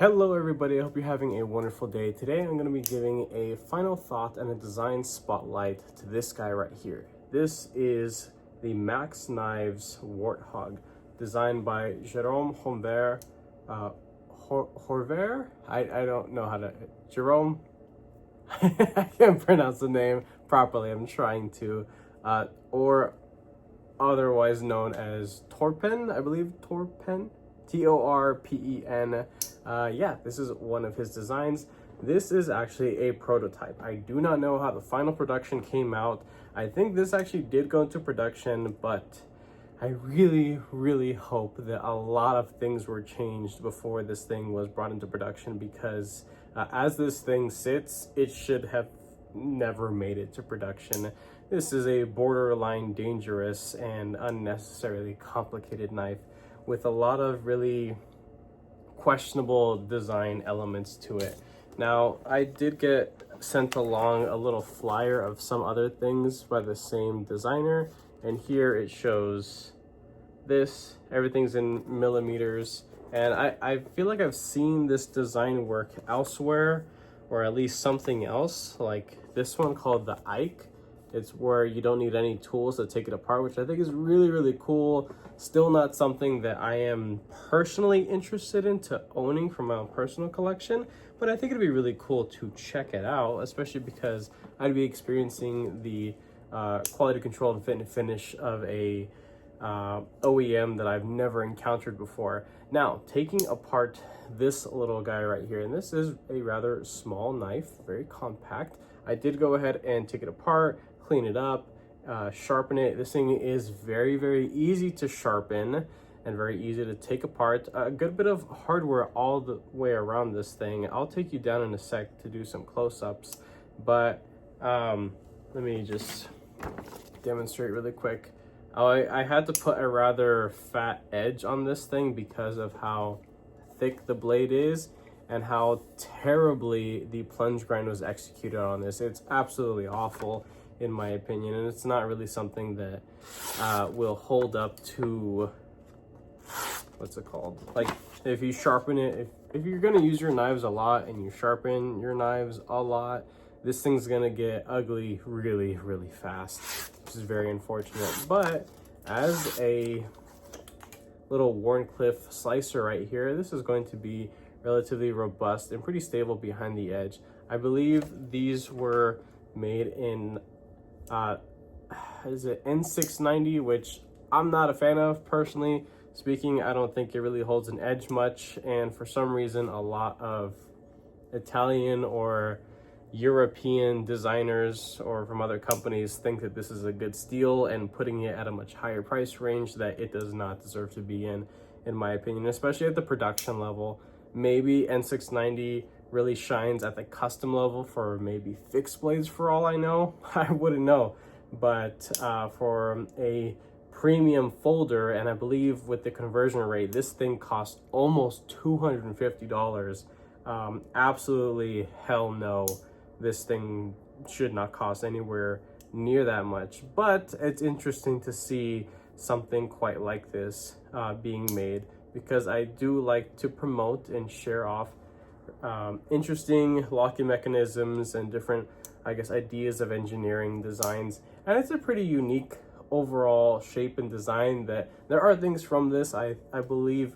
Hello everybody, I hope you're having a wonderful day. Today I'm going to be giving a final thought and a design spotlight to this guy right here. This is the Max Knives Warthog, designed by Jerome Horver. Horver? I don't know how to... Jerome? I can't pronounce the name properly, I'm trying to. Or otherwise known as Torpen, I believe. Torpen? Torpen. Yeah, this is one of his designs. This is actually a prototype. I do not know how the final production came out. I think this actually did go into production, but I really hope that a lot of things were changed before this thing was brought into production, because as this thing sits, it should have never made it to production. This is a borderline dangerous and unnecessarily complicated knife with a lot of really questionable design elements to it. Now, I did get sent along a little flyer of some other things by the same designer, and here it shows this. Everything's in millimeters, and I feel like I've seen this design work elsewhere, or at least something else like this one called the Ike. It's where you don't need any tools to take it apart, which I think is really cool. Still not something that I am personally interested into owning from my own personal collection, but I think it'd be really cool to check it out, especially because I'd be experiencing the quality control and fit and finish of a OEM that I've never encountered before. Now, taking apart this little guy right here, and this is a rather small knife, very compact. I did go ahead and take it apart, clean it up, sharpen it. This thing is very easy to sharpen and very easy to take apart. A good bit of hardware all the way around this thing. I'll take you down in a sec to do some close-ups, but let me just demonstrate really quick. I had to put a rather fat edge on this thing because of how thick the blade is and how terribly the plunge grind was executed on this. It's absolutely awful in my opinion, and it's not really something that will hold up to, what's it called? Like, if you sharpen it, if you're gonna use your knives a lot and you sharpen your knives a lot, this thing's gonna get ugly really fast, which is very unfortunate. But as a little Wharncliffe slicer right here, this is going to be relatively robust and pretty stable behind the edge. I believe these were made in is it N690, which I'm not a fan of personally speaking. I don't think it really holds an edge much, and for some reason a lot of Italian or European designers or from other companies think that this is a good steal and putting it at a much higher price range that it does not deserve to be in my opinion, especially at the production level. Maybe N690 really shines at the custom level for maybe fixed blades for all I know. I wouldn't know, but for a premium folder, and I believe with the conversion rate, this thing cost almost $250. Absolutely hell no, this thing should not cost anywhere near that much, but it's interesting to see something quite like this being made, because I do like to promote and share off interesting locking mechanisms and different, I guess, ideas of engineering designs. And it's a pretty unique overall shape and design that there are things from this I believe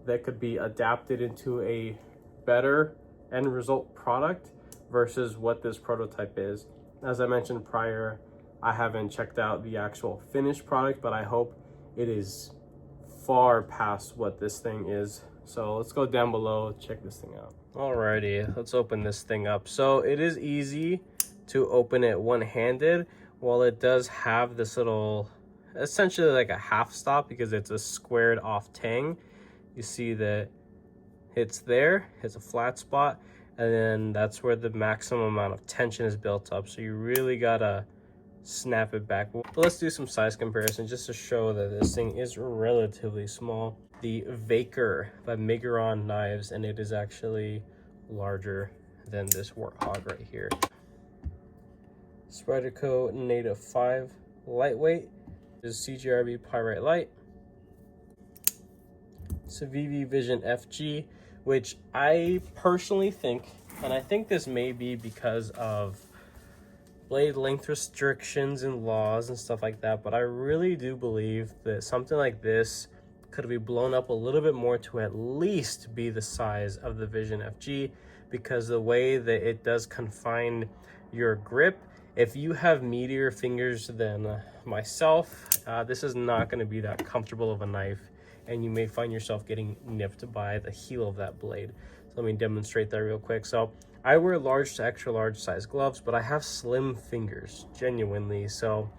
that could be adapted into a better end result product versus what this prototype is. As I mentioned prior, I haven't checked out the actual finished product, but I hope it is far past what this thing is. So let's go down below, check this thing out. Alrighty, let's open this thing up. So it is easy to open it one-handed, while it does have this little, essentially like a half stop because it's a squared off tang. You see that it's there, it's a flat spot, and then that's where the maximum amount of tension is built up. So you really gotta snap it back. But let's do some size comparison just to show that this thing is relatively small. The Vaker by Miguron Knives, and it is actually larger than this Warthog right here. Spyderco Native 5 lightweight. This is CGRB Pyrite Light. Civivi Vision FG which I personally think, and I think this may be because of blade length restrictions and laws and stuff like that, but I really do believe that something like this could be blown up a little bit more to at least be the size of the Vision FG, because the way that it does confine your grip, if you have meatier fingers than myself, this is not going to be that comfortable of a knife, and you may find yourself getting nipped by the heel of that blade. So let me demonstrate that real quick. So I wear large to extra large size gloves, but I have slim fingers, genuinely. So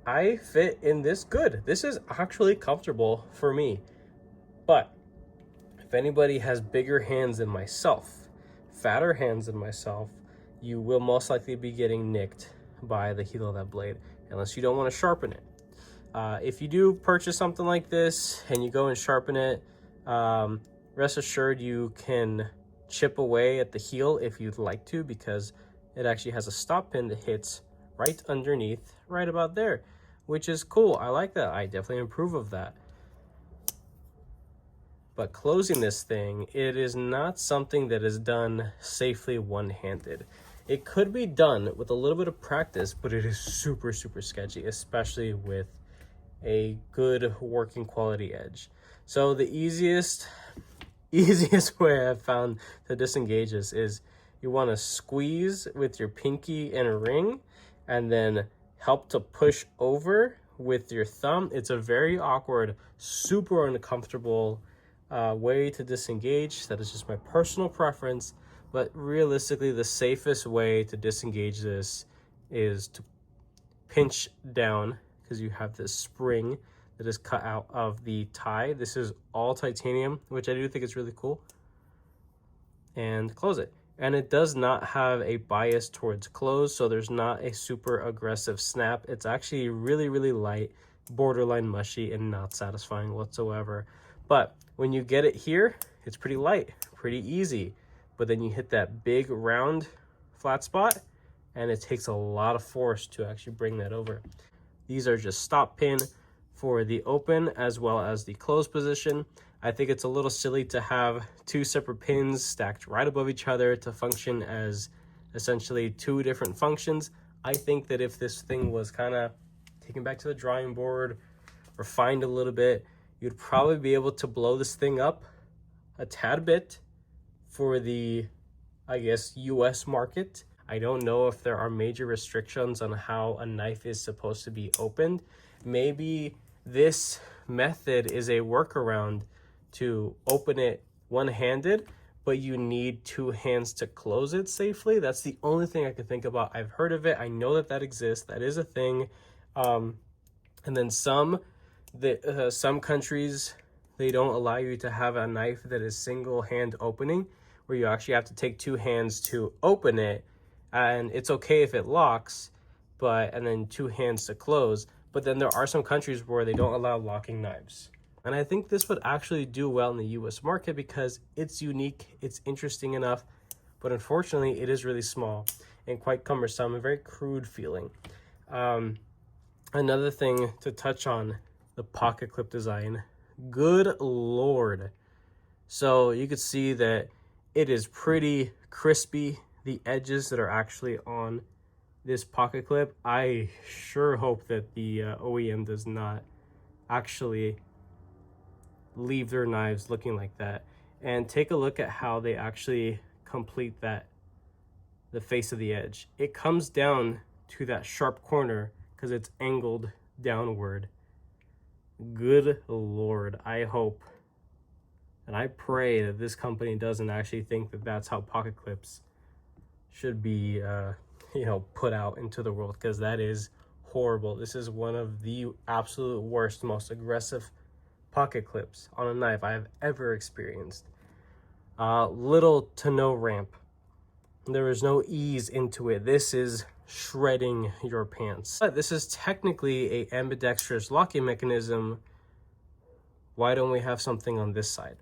I fit in this good. This is actually comfortable for me. But if anybody has bigger hands than myself, fatter hands than myself, you will most likely be getting nicked by the heel of that blade, unless you don't want to sharpen it. If you do purchase something like this and you go and sharpen it, rest assured you can chip away at the heel if you'd like to, because it actually has a stop pin that hits right underneath, right about there, which is cool. I like that. I definitely approve of that. But closing this thing, it is not something that is done safely one-handed. It could be done with a little bit of practice, but it is super, super sketchy, especially with a good working quality edge. So the easiest way I've found to disengage this is you want to squeeze with your pinky and ring, and then help to push over with your thumb. It's a very awkward, super uncomfortable way to disengage. That is just my personal preference, but realistically the safest way to disengage this is to pinch down, because you have this spring that is cut out of the tie. This is all titanium, which I do think is really cool. And close it. And it does not have a bias towards close, so there's not a super aggressive snap. It's actually really, really light, borderline mushy, and not satisfying whatsoever. But when you get it here, it's pretty light, pretty easy. But then you hit that big round flat spot, and it takes a lot of force to actually bring that over. These are just stop pin for the open as well as the close position. I think it's a little silly to have two separate pins stacked right above each other to function as essentially two different functions. I think that if this thing was kind of taken back to the drawing board, refined a little bit, you'd probably be able to blow this thing up a tad bit for the, I guess, US market. I don't know if there are major restrictions on how a knife is supposed to be opened. Maybe this method is a workaround to open it one-handed, but you need two hands to close it safely. That's the only thing I can think about. I've heard of it. I know that that exists. That is a thing. And then some countries, they don't allow you to have a knife that is single hand opening, where you actually have to take two hands to open it. And it's okay if it locks, and then two hands to close. But then there are some countries where they don't allow locking knives. And I think this would actually do well in the US market because it's unique, it's interesting enough, but unfortunately it is really small and quite cumbersome and very crude feeling. Another thing to touch on, the pocket clip design. Good Lord. So you could see that it is pretty crispy, the edges that are actually on this pocket clip. I sure hope that the OEM does not actually leave their knives looking like that. And take a look at how they actually complete that, the face of the edge. It comes down to that sharp corner because it's angled downward. Good Lord. I hope and I pray that this company doesn't actually think that that's how pocket clips should be put out into the world, because that is horrible. This is one of the absolute worst, most aggressive pocket clips on a knife I have ever experienced. Little to no ramp. There is no ease into it. This is shredding your pants. But this is technically a ambidextrous locking mechanism. Why don't we have something on this side?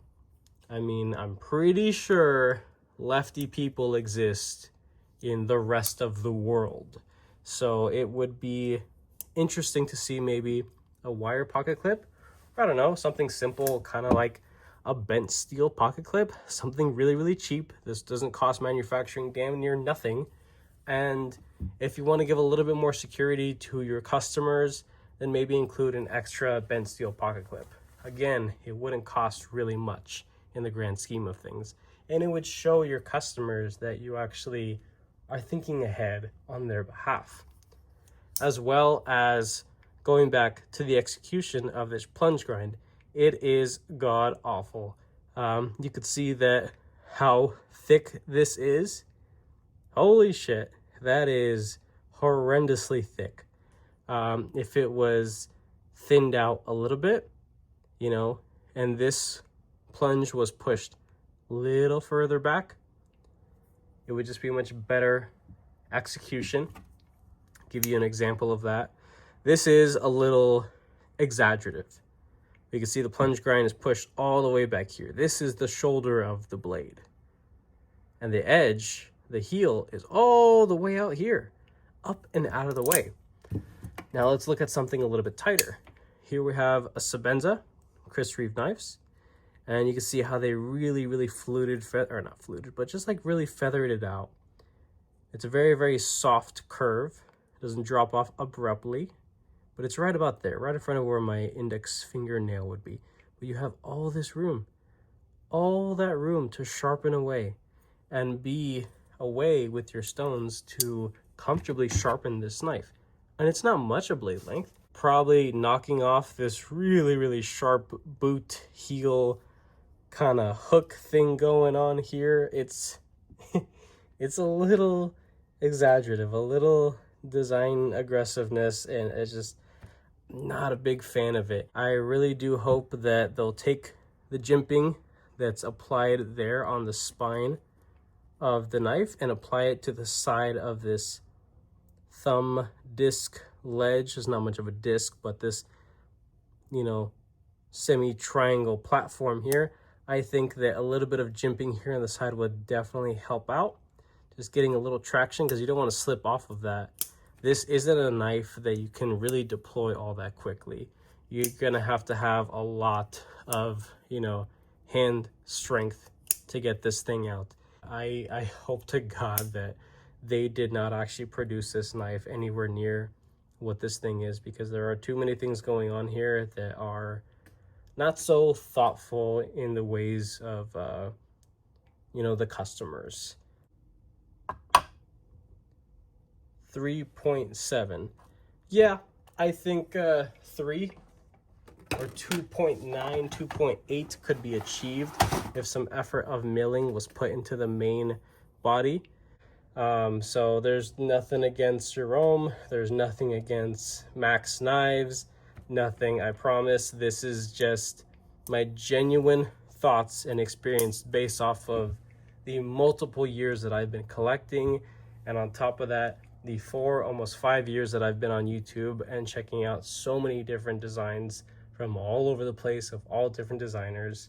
I mean, I'm pretty sure lefty people exist in the rest of the world. So it would be interesting to see maybe a wire pocket clip. I don't know, something simple, kind of like a bent steel pocket clip, something really, really cheap. This doesn't cost manufacturing damn near nothing. And if you want to give a little bit more security to your customers, then maybe include an extra bent steel pocket clip. Again, it wouldn't cost really much in the grand scheme of things. And it would show your customers that you actually are thinking ahead on their behalf. As well as going back to the execution of this plunge grind, it is god awful. You could see that how thick this is. Holy shit, that is horrendously thick. If it was thinned out a little bit, you know, and this plunge was pushed a little further back, it would just be a much better execution. Give you an example of that. This is a little exaggerative. You can see the plunge grind is pushed all the way back here. This is the shoulder of the blade. And the edge, the heel, is all the way out here, up and out of the way. Now let's look at something a little bit tighter. Here we have a Sebenza Chris Reeve knives. And you can see how they really, really not fluted, but just like really feathered it out. It's a very, very soft curve. It doesn't drop off abruptly, but it's right about there, right in front of where my index fingernail would be. But you have all this room, all that room to sharpen away and be away with your stones to comfortably sharpen this knife. And it's not much a blade length. Probably knocking off this really, really sharp boot heel kind of hook thing going on here. It's it's a little exaggerative, a little design aggressiveness, and it's just not a big fan of it. I really do hope that they'll take the jimping that's applied there on the spine of the knife and apply it to the side of this thumb disc ledge. It's not much of a disc, but this, you know, semi-triangle platform here. I think that a little bit of jimping here on the side would definitely help out. Just getting a little traction, because you don't want to slip off of that. This isn't a knife that you can really deploy all that quickly. You're gonna have to have a lot of, you know, hand strength to get this thing out. I hope to God that they did not actually produce this knife anywhere near what this thing is, because there are too many things going on here that are not so thoughtful in the ways of, you know, the customers. 3.7. Yeah, I think 3 or 2.9, 2.8 could be achieved if some effort of milling was put into the main body. So there's nothing against Jerome. There's nothing against Max Knives. Nothing, I promise. This is just my genuine thoughts and experience based off of the multiple years that I've been collecting, and on top of that, the 4, almost 5 years that I've been on YouTube and checking out so many different designs from all over the place of all different designers.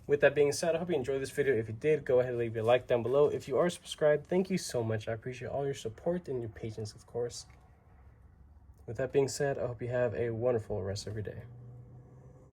With that being said, I hope you enjoyed this video. If you did, go ahead and leave a like down below. If you are subscribed, thank you so much. I appreciate all your support and your patience, of course. With that being said, I hope you have a wonderful rest of your day.